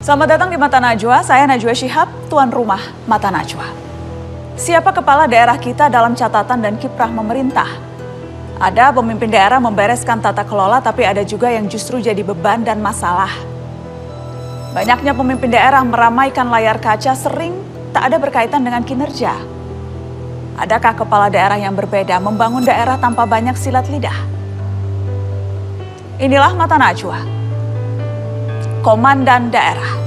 Selamat datang di Mata Najwa, saya Najwa Shihab, tuan rumah Mata Najwa. Siapa kepala daerah kita dalam catatan dan kiprah memerintah? Ada pemimpin daerah membereskan tata kelola, tapi ada juga yang justru jadi beban dan masalah. Banyaknya pemimpin daerah meramaikan layar kaca sering tak ada berkaitan dengan kinerja. Adakah kepala daerah yang berbeda membangun daerah tanpa banyak silat lidah? Inilah Mata Najwa. Komandan daerah.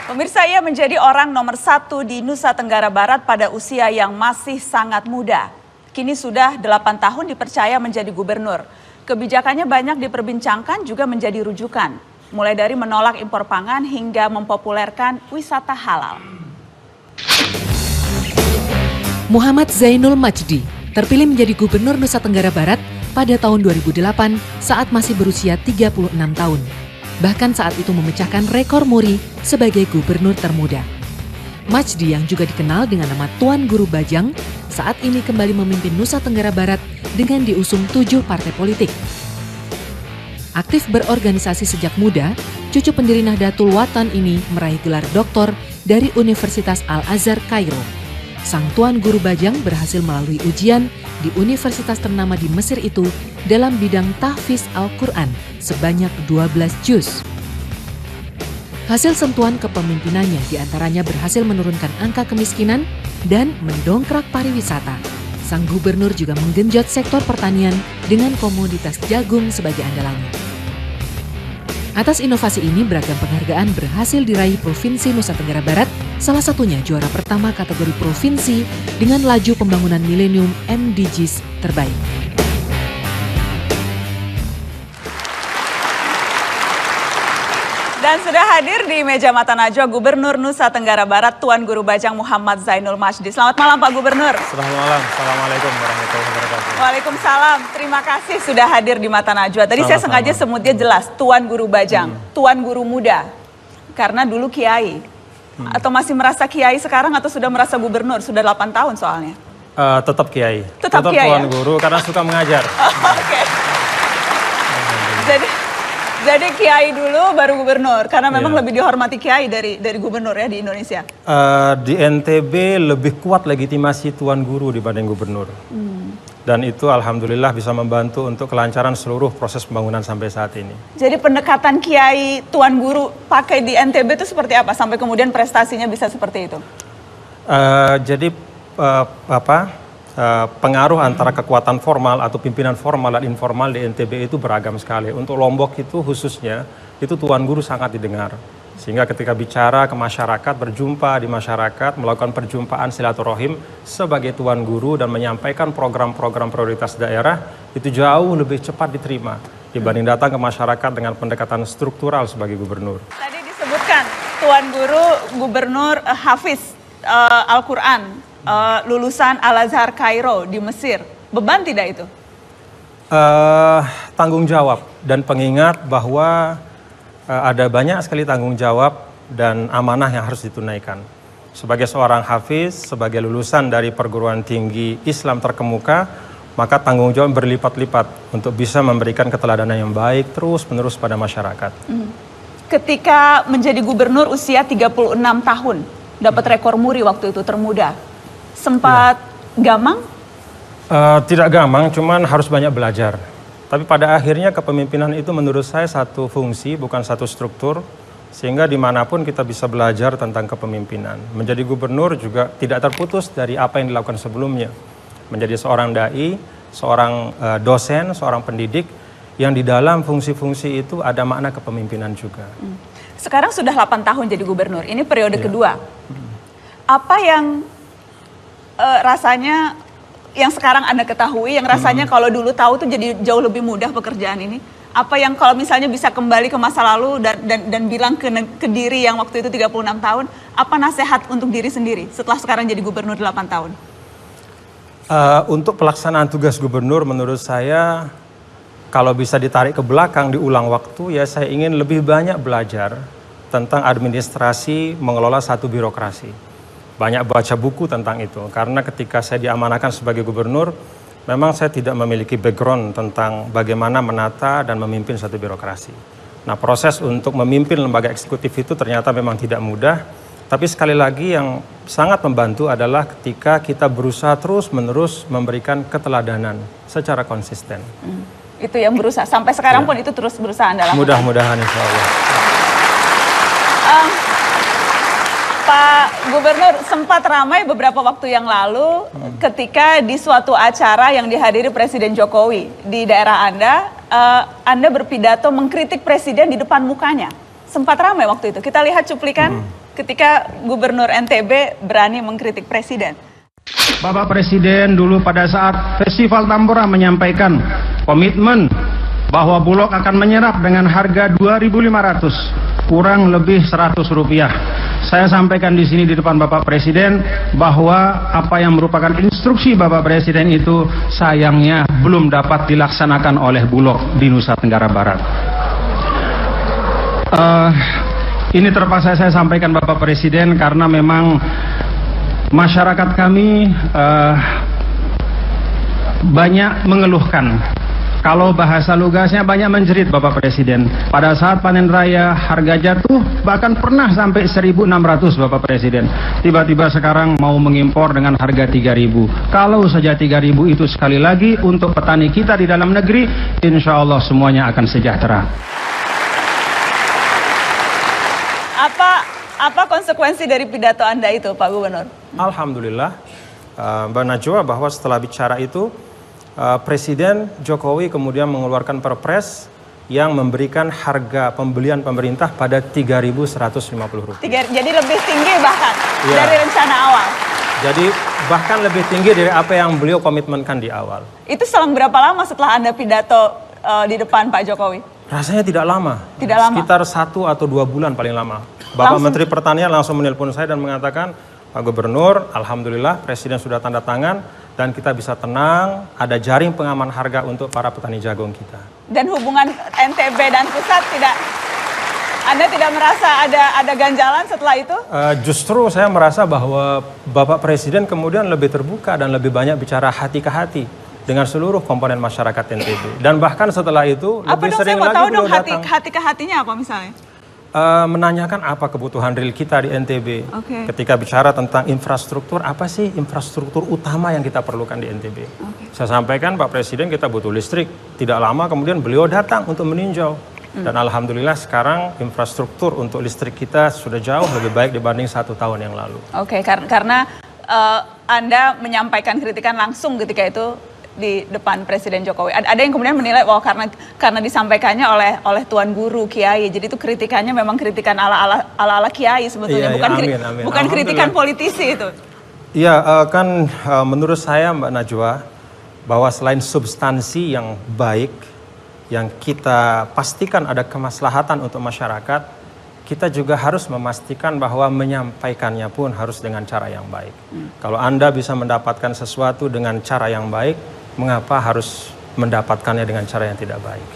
Pemirsa, ia menjadi orang nomor 1 di Nusa Tenggara Barat pada usia yang masih sangat muda. Kini sudah 8 tahun dipercaya menjadi gubernur. Kebijakannya banyak diperbincangkan juga menjadi rujukan. Mulai dari menolak impor pangan hingga mempopulerkan wisata halal. Muhammad Zainul Majdi terpilih menjadi gubernur Nusa Tenggara Barat pada tahun 2008 saat masih berusia 36 tahun. Bahkan saat itu memecahkan rekor muri sebagai gubernur termuda. Majdi yang juga dikenal dengan nama Tuan Guru Bajang, saat ini kembali memimpin Nusa Tenggara Barat dengan diusung 7 partai politik. Aktif berorganisasi sejak muda, cucu pendiri Nahdlatul Watan ini meraih gelar doktor dari Universitas Al-Azhar Kairo. Sang Tuan Guru Bajang berhasil melalui ujian di universitas ternama di Mesir itu dalam bidang tahfiz Al-Quran sebanyak 12 juz. Hasil sentuhan kepemimpinannya diantaranya berhasil menurunkan angka kemiskinan dan mendongkrak pariwisata. Sang gubernur juga menggenjot sektor pertanian dengan komoditas jagung sebagai andalannya. Atas inovasi ini beragam penghargaan berhasil diraih Provinsi Nusa Tenggara Barat, salah satunya juara pertama kategori provinsi dengan laju pembangunan milenium MDGs terbaik. Dan sudah hadir di meja Mata Najwa Gubernur Nusa Tenggara Barat Tuan Guru Bajang Muhammad Zainul Majdi. Selamat malam Pak Gubernur. Selamat malam. Assalamualaikum warahmatullahi wabarakatuh. Waalaikumsalam. Terima kasih sudah hadir di Mata Najwa. Tadi saya sengaja sebutnya jelas, Tuan Guru Bajang, Tuan Guru Muda. Karena dulu Kiai. Atau masih merasa Kiai sekarang atau sudah merasa Gubernur? Sudah 8 tahun soalnya. Tetap Kiai. Tetap Kiai, Tuan ya? Guru karena suka mengajar. Oke. Jadi Kiai dulu baru Gubernur. Karena memang lebih dihormati Kiai dari Gubernur ya di Indonesia. Di NTB lebih kuat legitimasi Tuan Guru dibanding Gubernur. Dan itu alhamdulillah bisa membantu untuk kelancaran seluruh proses pembangunan sampai saat ini. Jadi pendekatan Kiai Tuan Guru pakai di NTB itu seperti apa? Sampai kemudian prestasinya bisa seperti itu? Pengaruh antara kekuatan formal atau pimpinan formal dan informal di NTB itu beragam sekali. Untuk Lombok itu khususnya, itu Tuan Guru sangat didengar. Sehingga ketika bicara ke masyarakat, berjumpa di masyarakat, melakukan perjumpaan silaturahim sebagai Tuan Guru dan menyampaikan program-program prioritas daerah, itu jauh lebih cepat diterima dibanding datang ke masyarakat dengan pendekatan struktural sebagai gubernur. Tadi disebutkan Tuan Guru Gubernur Hafiz Al-Quran. Lulusan Al-Azhar Kairo di Mesir. Beban tidak itu? Tanggung jawab dan pengingat bahwa ada banyak sekali tanggung jawab dan amanah yang harus ditunaikan. Sebagai seorang hafiz, sebagai lulusan dari perguruan tinggi Islam terkemuka, maka tanggung jawab berlipat-lipat untuk bisa memberikan keteladanan yang baik terus-menerus pada masyarakat. Ketika menjadi gubernur usia 36 tahun, dapat rekor muri waktu itu termuda. Sempat gamang? Tidak gamang, cuman harus banyak belajar. Tapi pada akhirnya kepemimpinan itu menurut saya satu fungsi, bukan satu struktur. Sehingga dimanapun kita bisa belajar tentang kepemimpinan. Menjadi gubernur juga tidak terputus dari apa yang dilakukan sebelumnya. Menjadi seorang da'i, seorang dosen, seorang pendidik, yang di dalam fungsi-fungsi itu ada makna kepemimpinan juga. Sekarang sudah 8 tahun jadi gubernur, ini periode kedua. Apa yang rasanya yang sekarang Anda ketahui, yang rasanya kalau dulu tahu tuh jadi jauh lebih mudah pekerjaan ini? Apa yang kalau misalnya bisa kembali ke masa lalu dan bilang ke diri yang waktu itu 36 tahun, apa nasihat untuk diri sendiri setelah sekarang jadi gubernur 8 tahun? Untuk pelaksanaan tugas gubernur menurut saya, kalau bisa ditarik ke belakang, diulang waktu, ya saya ingin lebih banyak belajar tentang administrasi mengelola satu birokrasi. Banyak baca buku tentang itu, karena ketika saya diamanahkan sebagai gubernur, memang saya tidak memiliki background tentang bagaimana menata dan memimpin satu birokrasi. Nah, proses untuk memimpin lembaga eksekutif itu ternyata memang tidak mudah, tapi sekali lagi yang sangat membantu adalah ketika kita berusaha terus-menerus memberikan keteladanan secara konsisten. Itu yang berusaha, sampai sekarang pun itu terus berusaha Anda lakukan? Mudah-mudahan insya Allah. Pak Gubernur, sempat ramai beberapa waktu yang lalu ketika di suatu acara yang dihadiri Presiden Jokowi di daerah Anda berpidato mengkritik Presiden di depan mukanya. Sempat ramai waktu itu. Kita lihat cuplikan ketika Gubernur NTB berani mengkritik Presiden. Bapak Presiden dulu pada saat Festival Tambora menyampaikan komitmen bahwa Bulog akan menyerap dengan harga 2.500, kurang lebih 100 rupiah. Saya sampaikan di sini di depan Bapak Presiden bahwa apa yang merupakan instruksi Bapak Presiden itu sayangnya belum dapat dilaksanakan oleh Bulog di Nusa Tenggara Barat. Ini terpaksa saya sampaikan Bapak Presiden karena memang masyarakat kami banyak mengeluhkan. Kalau bahasa lugasnya banyak menjerit Bapak Presiden. Pada saat panen raya harga jatuh bahkan pernah sampai 1.600 Bapak Presiden. Tiba-tiba sekarang mau mengimpor dengan harga 3.000. Kalau saja 3.000 itu sekali lagi untuk petani kita di dalam negeri, insya Allah semuanya akan sejahtera. Apa konsekuensi dari pidato Anda itu, Pak Gubernur? Alhamdulillah, Mbak Najwa, bahwa setelah bicara itu, Presiden Jokowi kemudian mengeluarkan perpres yang memberikan harga pembelian pemerintah pada Rp3.150. Jadi lebih tinggi bahkan dari rencana awal. Jadi bahkan lebih tinggi dari apa yang beliau komitmenkan di awal. Itu selang berapa lama setelah Anda pidato di depan Pak Jokowi? Rasanya tidak lama. Tidak lama. Sekitar 1 atau 2 bulan paling lama. Bapak Menteri Pertanian langsung menelpon saya dan mengatakan, Pak Gubernur, alhamdulillah Presiden sudah tanda tangan dan kita bisa tenang, ada jaring pengaman harga untuk para petani jagung kita. Dan hubungan NTB dan pusat Anda tidak merasa ada ganjalan setelah itu? Justru saya merasa bahwa Bapak Presiden kemudian lebih terbuka dan lebih banyak bicara hati ke hati dengan seluruh komponen masyarakat NTB. Dan bahkan setelah itu lebih sering lagi beliau datang. Hati ke hatinya apa misalnya? Menanyakan apa kebutuhan real kita di NTB. Ketika bicara tentang infrastruktur, apa sih infrastruktur utama yang kita perlukan di NTB. Saya sampaikan Pak Presiden kita butuh listrik. Tidak lama kemudian beliau datang untuk meninjau. Dan alhamdulillah sekarang infrastruktur untuk listrik kita sudah jauh lebih baik dibanding 1 tahun yang lalu. Karena Anda menyampaikan kritikan langsung ketika itu di depan Presiden Jokowi. Ada yang kemudian menilai karena disampaikannya oleh Tuan Guru Kiai. Jadi itu kritikannya memang kritikan ala Kiai sebetulnya, bukan kritikan politisi itu. Iya, menurut saya Mbak Najwa, bahwa selain substansi yang baik yang kita pastikan ada kemaslahatan untuk masyarakat, kita juga harus memastikan bahwa menyampaikannya pun harus dengan cara yang baik. Kalau Anda bisa mendapatkan sesuatu dengan cara yang baik, mengapa harus mendapatkannya dengan cara yang tidak baik?